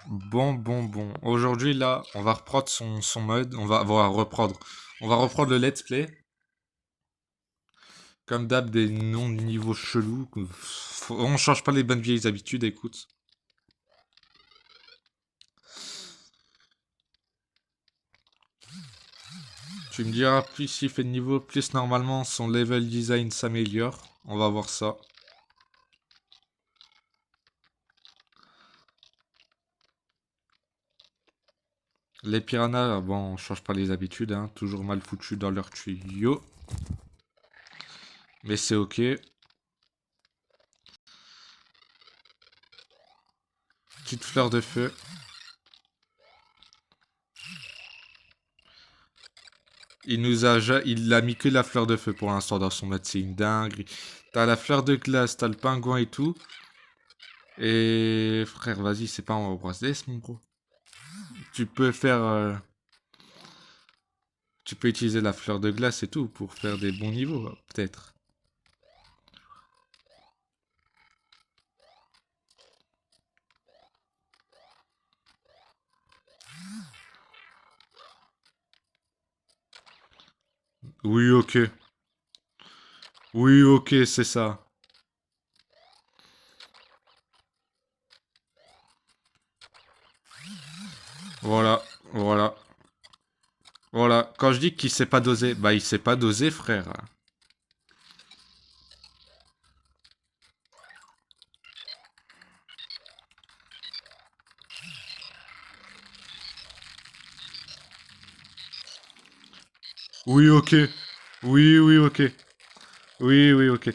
Bon. Aujourd'hui, là, on va reprendre son mode. On va reprendre. On va reprendre le let's play. Comme d'hab, des noms de niveau chelous. On change pas les bonnes vieilles habitudes, écoute. Tu me diras, plus il fait de niveau, plus normalement son level design s'améliore. On va voir ça. Les piranhas, bon, on change pas les habitudes, hein, toujours mal foutus dans leur tuyau. Mais c'est ok. Petite fleur de feu. Il a mis que la fleur de feu pour l'instant dans son mode, c'est une dinguerie. T'as la fleur de glace, t'as le pingouin et tout. Et frère, vas-y, c'est pas en brosse S, mon gros. Tu peux faire, tu peux utiliser la fleur de glace et tout pour faire des bons niveaux, peut-être. Oui, ok. Oui, ok, c'est ça. Voilà, voilà. Voilà, quand je dis qu'il sait pas doser, bah il sait pas doser, frère. Oui, ok. Oui, ok. Oui, ok.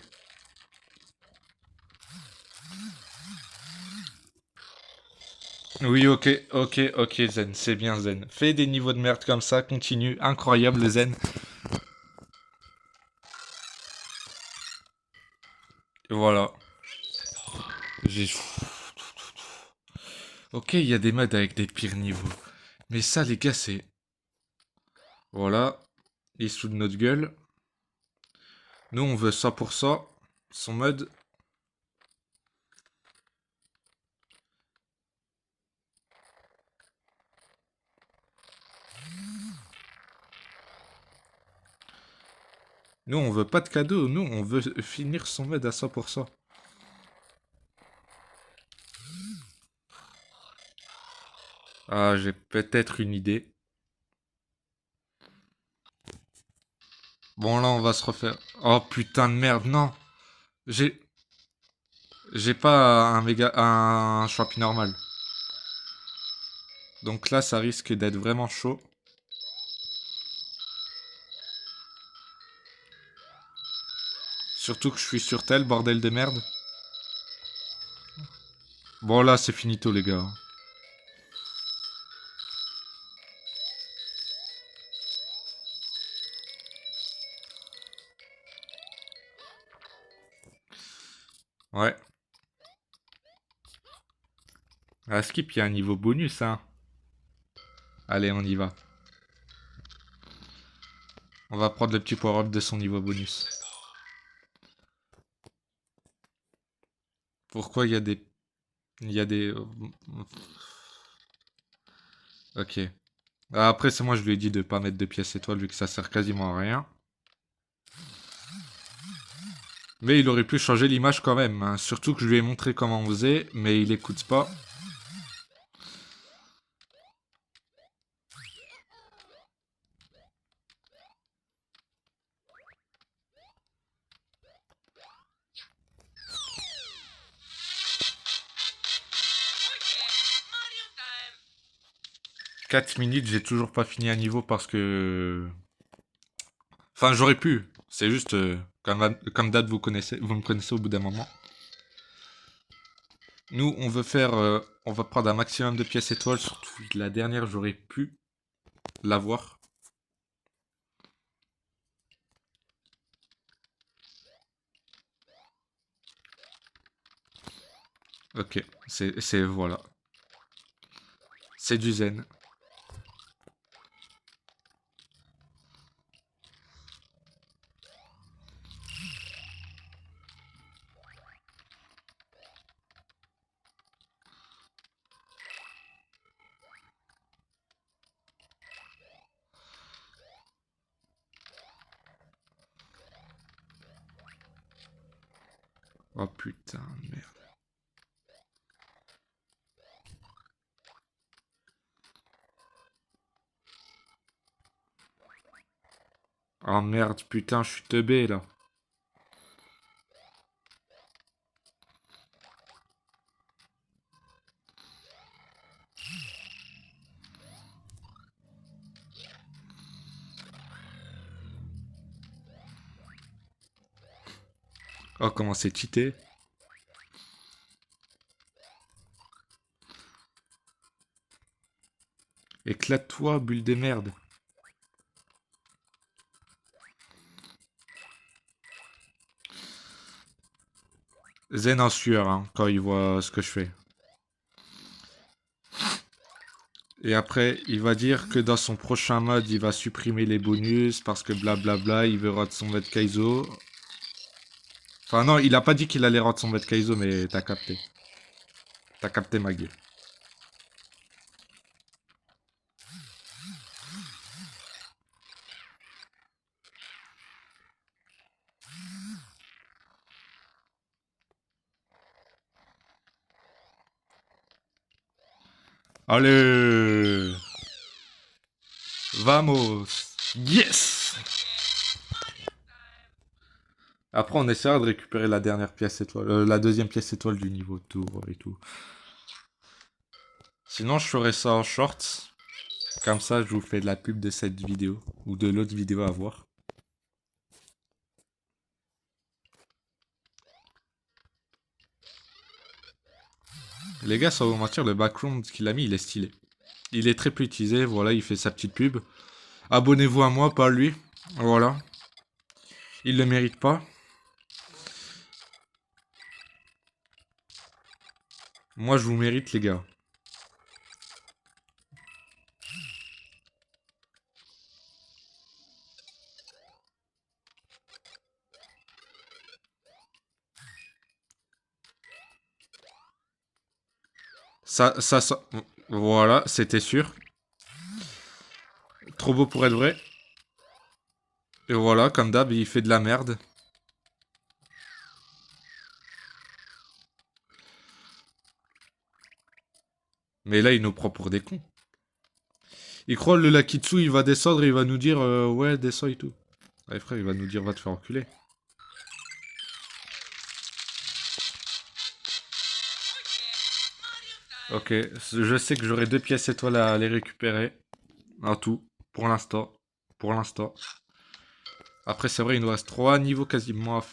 Oui, ok, Zen, c'est bien Zen. Fais des niveaux de merde comme ça, continue, incroyable Zen. Voilà. J'ai... Ok, il y a des modes avec des pires niveaux. Mais ça, les gars, c'est... Voilà. Il se fout de notre gueule. Nous, on veut ça pour ça. Son mode. Nous, on veut pas de cadeau. Nous, on veut finir son mode à 100%. Ah, j'ai peut-être une idée. Bon, là, on va se refaire. Oh, putain de merde, non. J'ai... J'ai pas un champi normal. Donc là, ça risque d'être vraiment chaud. Surtout que je suis sur tel, bordel de merde. Bon, là, c'est finito, les gars. Ouais. À Skip, il y a un niveau bonus, hein. Allez, on y va. On va prendre le petit power-up de son niveau bonus. Pourquoi il y a des... Il y a des... Ok. Après, c'est moi, je lui ai dit de pas mettre de pièces étoiles vu que ça sert quasiment à rien. Mais il aurait pu changer l'image quand même, hein. Surtout que je lui ai montré comment on faisait, mais il écoute pas. 4 minutes, j'ai toujours pas fini un niveau parce que... Enfin, j'aurais pu. C'est juste, comme date, vous me connaissez au bout d'un moment. Nous, on veut faire... on va prendre un maximum de pièces étoiles, surtout la dernière, j'aurais pu l'avoir. Ok, voilà. C'est du zen. Oh putain, merde. Oh merde, putain, je suis teubé là. Oh, comment c'est cheaté. Éclate-toi, bulle de merde. Zen en sueur, hein, quand il voit ce que je fais. Et après, il va dire que dans son prochain mode, il va supprimer les bonus parce que blablabla, il veut rendre son mode Kaizo. Enfin non, il a pas dit qu'il allait rendre son mode Kaizo, mais t'as capté. T'as capté ma gueule. Allez! Vamos! Yes! Après, on essaiera de récupérer la dernière pièce étoile, la deuxième pièce étoile du niveau de tour et tout. Sinon, je ferai ça en shorts. Comme ça, je vous fais de la pub de cette vidéo ou de l'autre vidéo à voir. Les gars, sans vous mentir, le background qu'il a mis, il est stylé. Il est très peu utilisé, voilà, il fait sa petite pub. Abonnez-vous à moi, pas à lui. Voilà. Il le mérite pas. Moi, je vous mérite, les gars. Ça. Voilà, c'était sûr. Trop beau pour être vrai. Et voilà, comme d'hab, il fait de la merde. Mais là, il nous prend pour des cons. Il croit le Lakitsu, il va descendre et il va nous dire ouais, descends et tout. Ouais, frère, il va nous dire va te faire enculer. Ok, je sais que j'aurai 2 pièces étoiles à les récupérer. En tout, pour l'instant. Pour l'instant. Après, c'est vrai, il nous reste 3 niveaux quasiment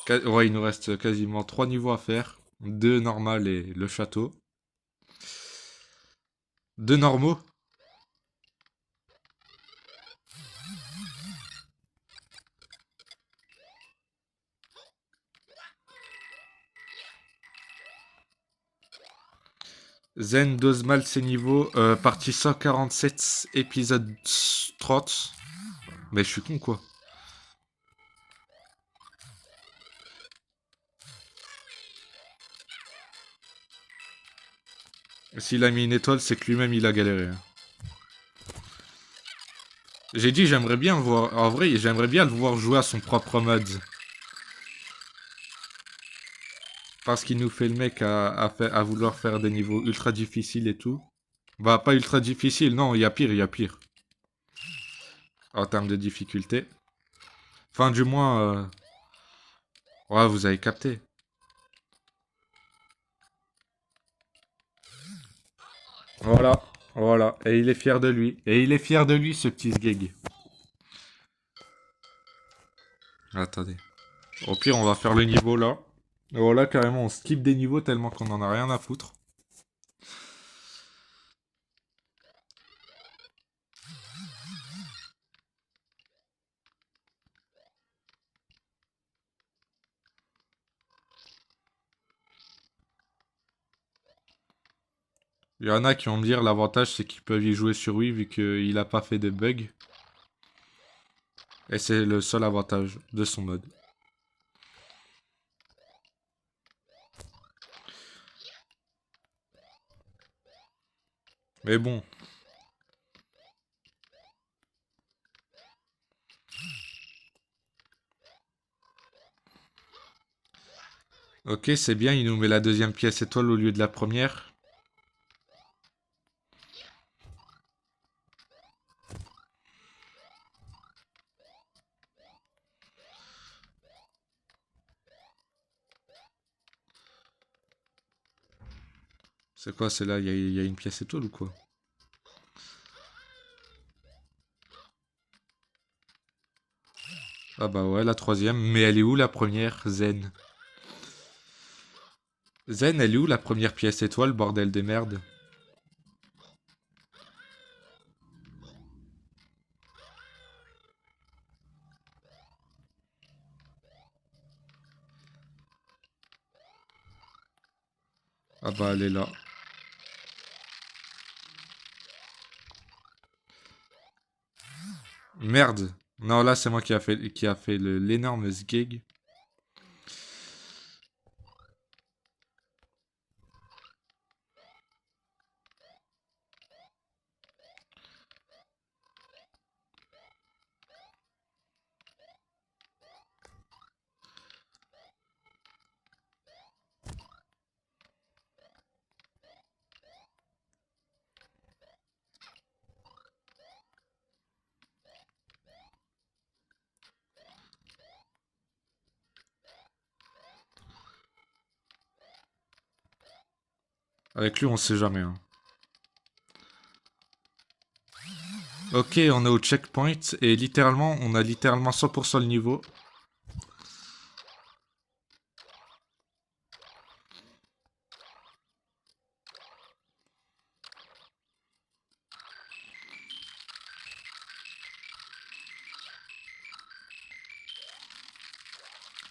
ouais, il nous reste quasiment 3 niveaux à faire. 2 normales et le château. 2 normaux. Zen dose mal ses niveaux. Partie 147, épisode 30. Mais je suis con, quoi. S'il a mis une étoile, c'est que lui-même, il a galéré, hein. J'ai dit, j'aimerais bien voir. En vrai, j'aimerais bien le voir jouer à son propre mode. Parce qu'il nous fait le mec à vouloir faire des niveaux ultra difficiles et tout. Bah, pas ultra difficile, non, il y a pire, il y a pire. En termes de difficulté. Enfin, du moins, ouais, vous avez capté. Voilà, voilà. Et il est fier de lui. Et il est fier de lui, ce petit sgeg. Attendez. Au pire, on va faire le niveau là. Voilà, carrément, on skip des niveaux tellement qu'on en a rien à foutre. Il y en a qui vont me dire l'avantage c'est qu'ils peuvent y jouer sur Wii vu qu'il a pas fait de bugs. Et c'est le seul avantage de son mode. Mais bon. Ok, c'est bien, il nous met la deuxième pièce étoile au lieu de la première. C'est quoi, c'est là, il y a une pièce étoile ou quoi? Ah bah ouais, la troisième. Mais elle est où la première, Zen? Zen, elle est où la première pièce étoile, bordel de merde? Ah bah elle est là. Merde. Non, là c'est moi qui a fait l'énorme sgeg. Avec lui, on sait jamais, hein. Ok, on est au checkpoint et littéralement, on a littéralement 100% le niveau.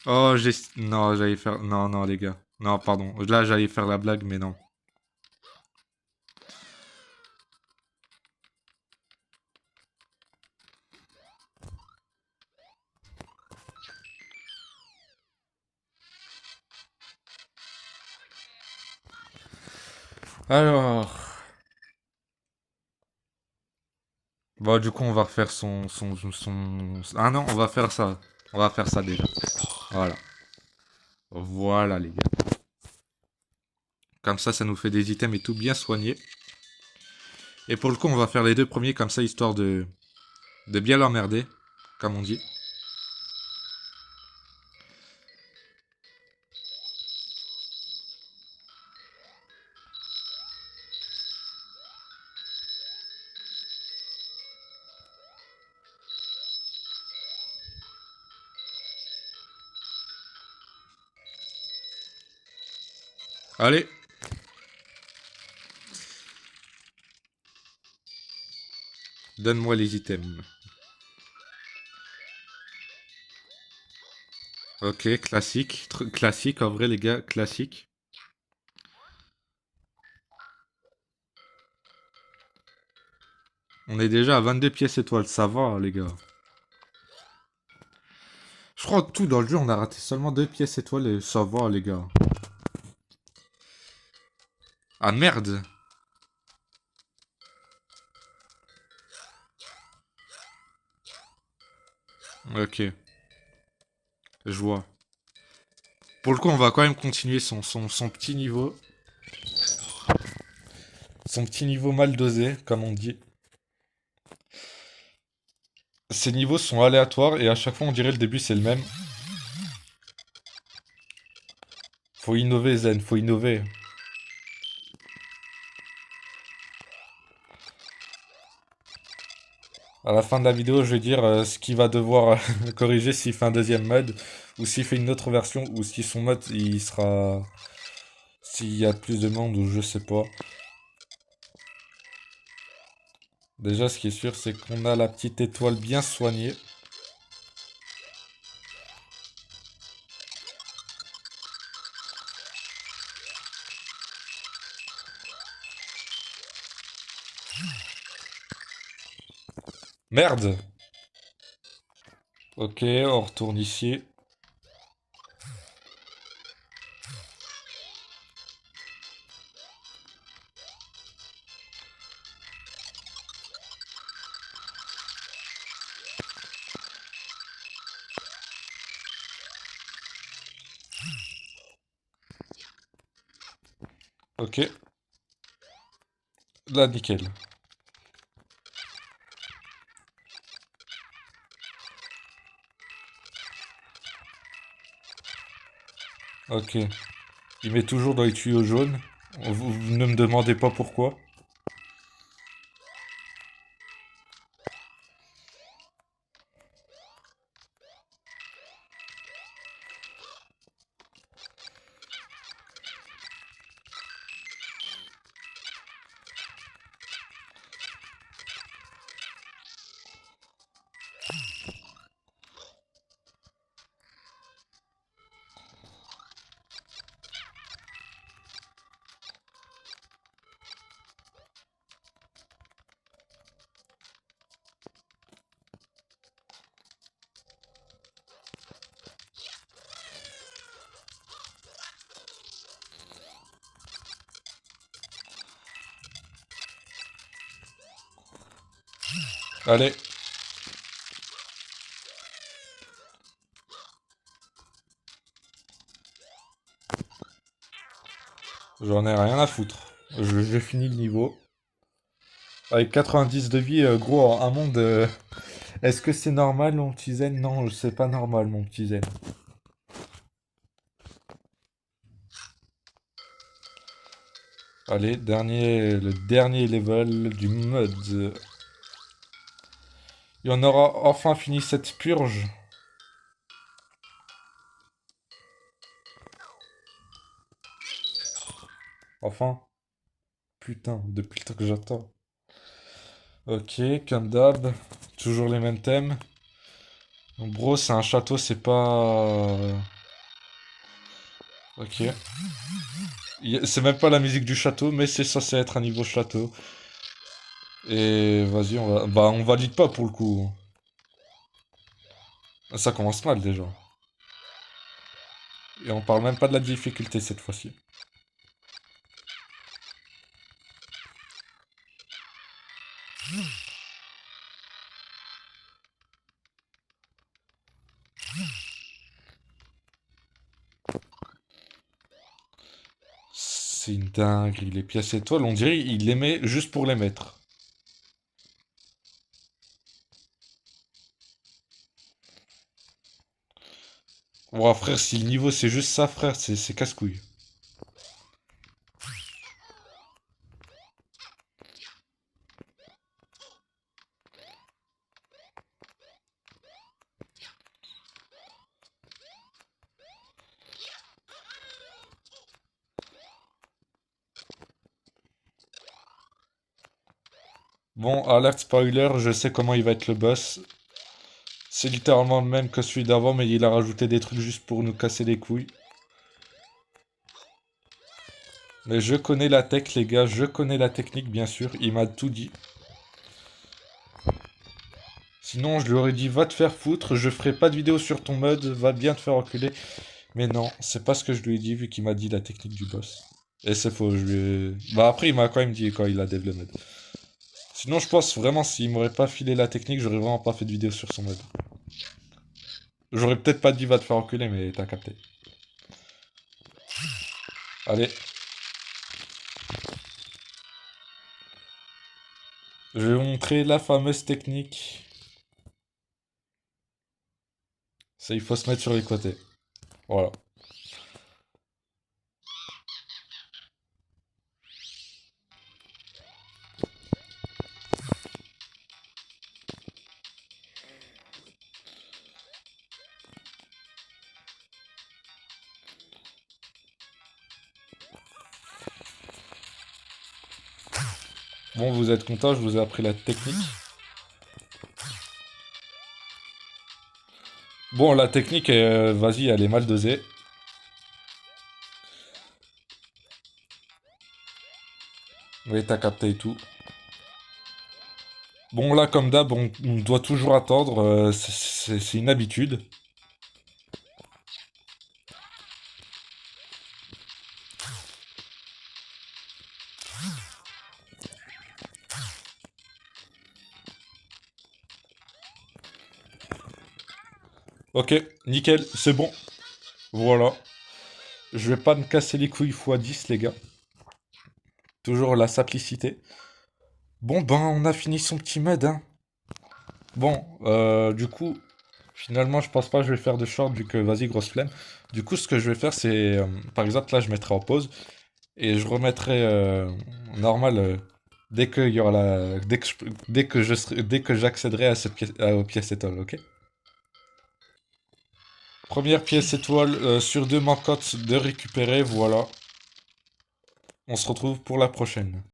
Oh, j'ai... Non, j'allais faire... Non, non, les gars. Non, pardon. Là, j'allais faire la blague, mais non. Alors... Bon, du coup, on va refaire son... Ah non, on va faire ça. On va faire ça déjà. Voilà. Voilà, les gars. Comme ça nous fait des items et tout bien soignés. Et pour le coup, on va faire les deux premiers comme ça, histoire de bien l'emmerder, comme on dit. Allez. Donne-moi les items. Ok, classique. Classique, en vrai, les gars, classique. On est déjà à 22 pièces étoiles, ça va, les gars. Je crois que tout dans le jeu, on a raté seulement 2 pièces étoiles et ça va, les gars. Ah merde. Ok, je vois. Pour le coup, on va quand même continuer son petit niveau. Son petit niveau mal dosé, comme on dit. Ces niveaux sont aléatoires et à chaque fois, on dirait le début, c'est le même. Faut innover, Zen, faut innover. À la fin de la vidéo, je vais dire ce qu'il va devoir corriger s'il fait un deuxième mode, ou s'il fait une autre version, ou si son mode, il sera... S'il y a plus de monde, ou je sais pas. Déjà, ce qui est sûr, c'est qu'on a la petite étoile bien soignée. Merde! Ok, on retourne ici. Ok. Là, nickel. Ok. Il met toujours dans les tuyaux jaunes. Vous ne me demandez pas pourquoi. Allez. J'en ai rien à foutre. J'ai fini le niveau. Avec 90 de vie, gros, en un monde... Est-ce que c'est normal, mon petit zen? Non, c'est pas normal, mon petit zen. Allez, le dernier level du mode. Et on aura enfin fini cette purge. Enfin. Putain, depuis le temps que j'attends. Ok, comme d'hab. Toujours les mêmes thèmes. Donc, bro, c'est un château, c'est pas... Ok. C'est même pas la musique du château, mais c'est censé être un niveau château. Et vas-y, on va... Bah, on valide pas pour le coup. Ça commence mal déjà. Et on parle même pas de la difficulté cette fois-ci. C'est une dinguerie, les pièces étoiles, on dirait il les met juste pour les mettre. Ouah, frère, si le niveau c'est juste ça, frère, c'est casse-couille. Bon, alerte spoiler, je sais comment il va être le boss. C'est littéralement le même que celui d'avant, mais il a rajouté des trucs juste pour nous casser les couilles. Mais je connais la tech, les gars, je connais la technique, bien sûr, il m'a tout dit. Sinon, je lui aurais dit, va te faire foutre, je ferai pas de vidéo sur ton mode, va bien te faire enculer. Mais non, c'est pas ce que je lui ai dit, vu qu'il m'a dit la technique du boss. Et c'est faux, je lui ai... Bah après, il m'a quand même dit quand il a dev le mode. Sinon, je pense vraiment, s'il m'aurait pas filé la technique, j'aurais vraiment pas fait de vidéo sur son mode. J'aurais peut-être pas dit va te faire enculer, mais t'as capté. Allez. Je vais vous montrer la fameuse technique. Ça, il faut se mettre sur les côtés. Voilà. Bon, vous êtes content, je vous ai appris la technique. Bon, la technique, vas-y, elle est mal dosée. Oui, t'as capté et tout. Bon, là, comme d'hab, on doit toujours attendre. C'est une habitude. Ok, nickel, c'est bon. Voilà. Je vais pas me casser les couilles x 10, les gars. Toujours la simplicité. Bon, ben, on a fini son petit med, hein. Bon, du coup, finalement, je pense pas que je vais faire de short vu que, vas-y, grosse flemme. Du coup, ce que je vais faire, c'est, par exemple, là, je mettrai en pause et je remettrai normal dès que il y aura dès que j'accéderai à cette pièce, aux pièces étoiles, ok? Première pièce étoile sur deux manquantes de récupérer, voilà. On se retrouve pour la prochaine.